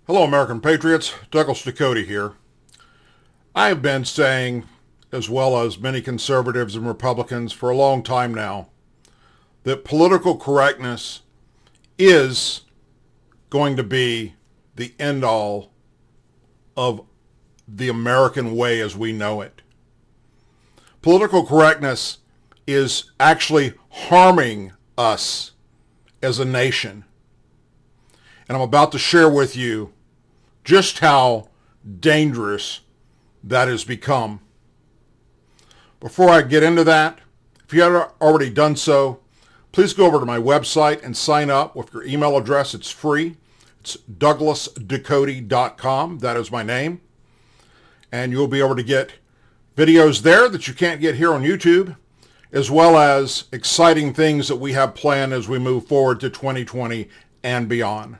Hello, American Patriots. Douglas Ducote here. I have been saying, as well as many conservatives and Republicans for a long time now, that political correctness is going to be the end-all of the American way as we know it. Political correctness is actually harming us as a nation. And I'm about to share with you just how dangerous that has become. Before I get into that, if you haven't already done so, please go over to my website and sign up with your email address. It's free. It's douglasducote.com. That is my name. And you'll be able to get videos there that you can't get here on YouTube, as well as exciting things that we have planned as we move forward to 2020 and beyond.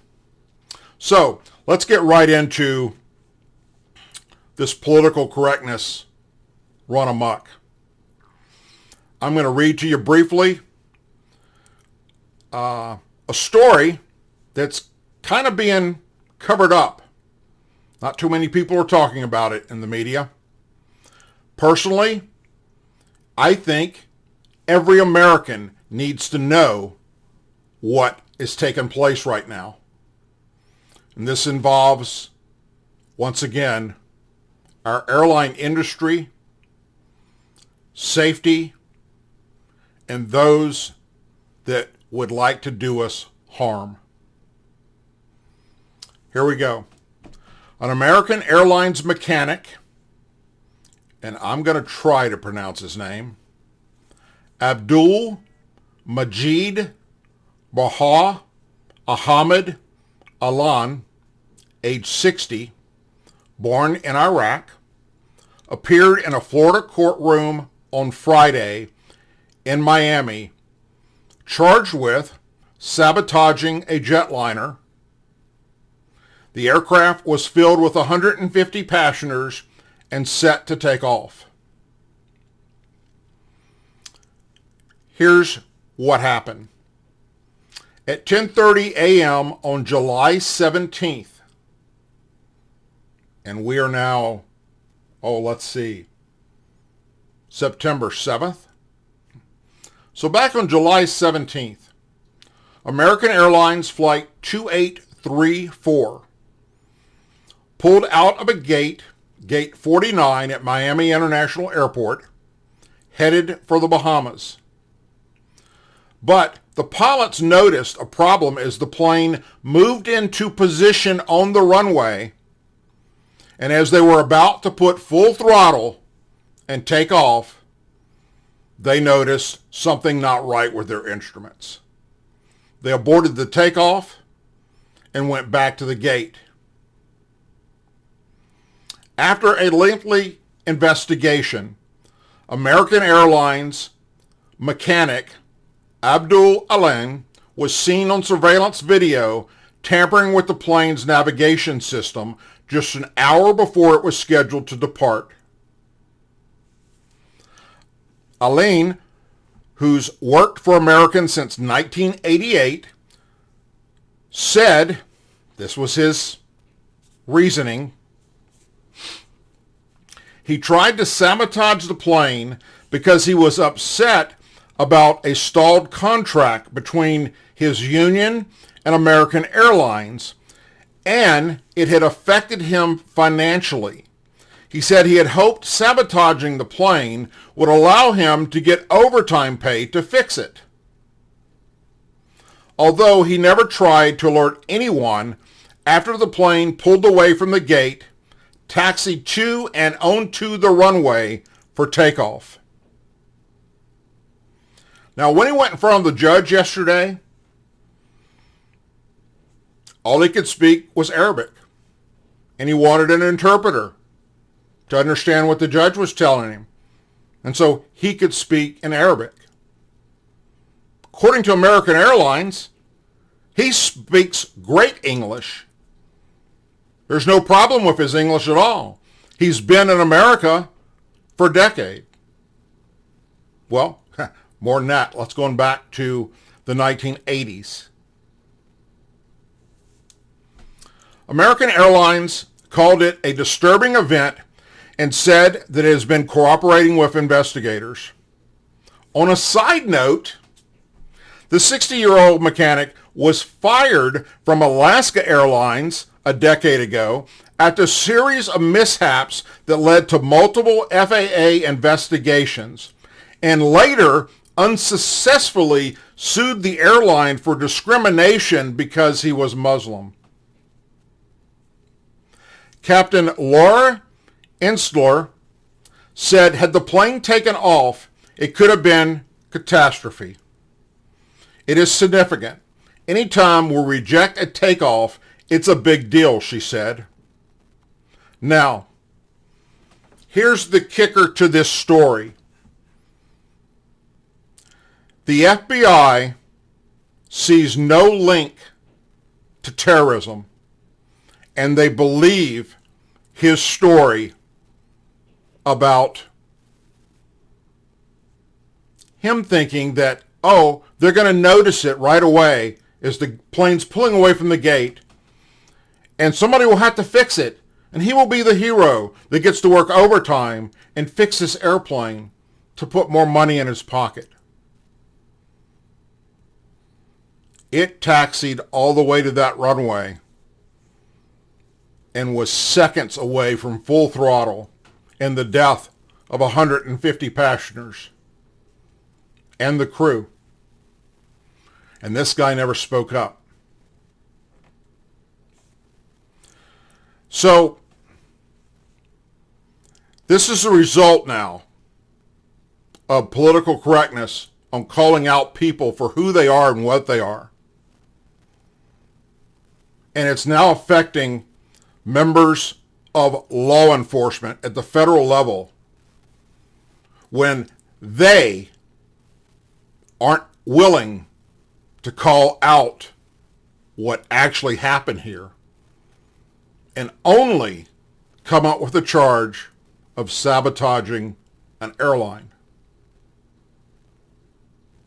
So let's get right into this political correctness run amok. I'm going to read to you briefly a story that's kind of being covered up. Not too many people are talking about it in the media. Personally, I think every American needs to know what is taking place right now. And this involves, once again, our airline industry, safety, and those that would like to do us harm. Here we go. An American Airlines mechanic, and I'm going to try to pronounce his name, Abdul Majid Baha Ahmed Alan, age 60, born in Iraq, appeared in a Florida courtroom on Friday in Miami, charged with sabotaging a jetliner. The aircraft was filled with 150 passengers and set to take off. Here's what happened. At 10:30 a.m. on July 17th, and we are now, September 7th. So back on July 17th, American Airlines Flight 2834, pulled out of a gate 49 at Miami International Airport, headed for the Bahamas. But the pilots noticed a problem as the plane moved into position on the runway, and as they were about to put full throttle and take off, they noticed something not right with their instruments. They aborted the takeoff and went back to the gate. After a lengthy investigation, American Airlines mechanic Abdul Alan was seen on surveillance video tampering with the plane's navigation system just an hour before it was scheduled to depart. Alan, who's worked for American since 1988, said, this was his reasoning, he tried to sabotage the plane because he was upset about a stalled contract between his union and American Airlines, and it had affected him financially. He said he had hoped sabotaging the plane would allow him to get overtime pay to fix it. Although he never tried to alert anyone after the plane pulled away from the gate, taxied to and onto the runway for takeoff. Now, when he went in front of the judge yesterday, all he could speak was Arabic, and he wanted an interpreter to understand what the judge was telling him, and so he could speak in Arabic. According to American Airlines, he speaks great English. There's no problem with his English at all. He's been in America for a decade. Well, more than that. Let's go back to the 1980s. American Airlines called it a disturbing event and said that it has been cooperating with investigators. On a side note, the 60-year-old mechanic was fired from Alaska Airlines a decade ago after a series of mishaps that led to multiple FAA investigations, and later unsuccessfully sued the airline for discrimination because he was Muslim. Captain Laura Ensler said had the plane taken off, it could have been catastrophe. It is significant. Anytime we reject a takeoff, it's a big deal, she said. Now, here's the kicker to this story. The FBI sees no link to terrorism, and they believe his story about him thinking that, oh, they're going to notice it right away as the plane's pulling away from the gate, and somebody will have to fix it, and he will be the hero that gets to work overtime and fix this airplane to put more money in his pocket. It taxied all the way to that runway and was seconds away from full throttle and the death of 150 passengers and the crew. And this guy never spoke up. So, this is the result now of political correctness on calling out people for who they are and what they are. And it's now affecting members of law enforcement at the federal level when they aren't willing to call out what actually happened here and only come up with a charge of sabotaging an airline.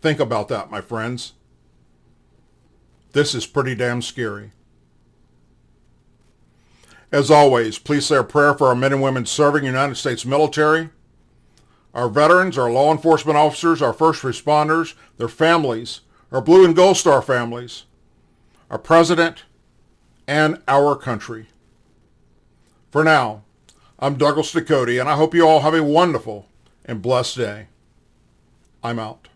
Think about that, my friends. This is pretty damn scary. As always, please say a prayer for our men and women serving the United States military, our veterans, our law enforcement officers, our first responders, their families, our Blue and Gold Star families, our president, and our country. For now, I'm Douglas Ducote, and I hope you all have a wonderful and blessed day. I'm out.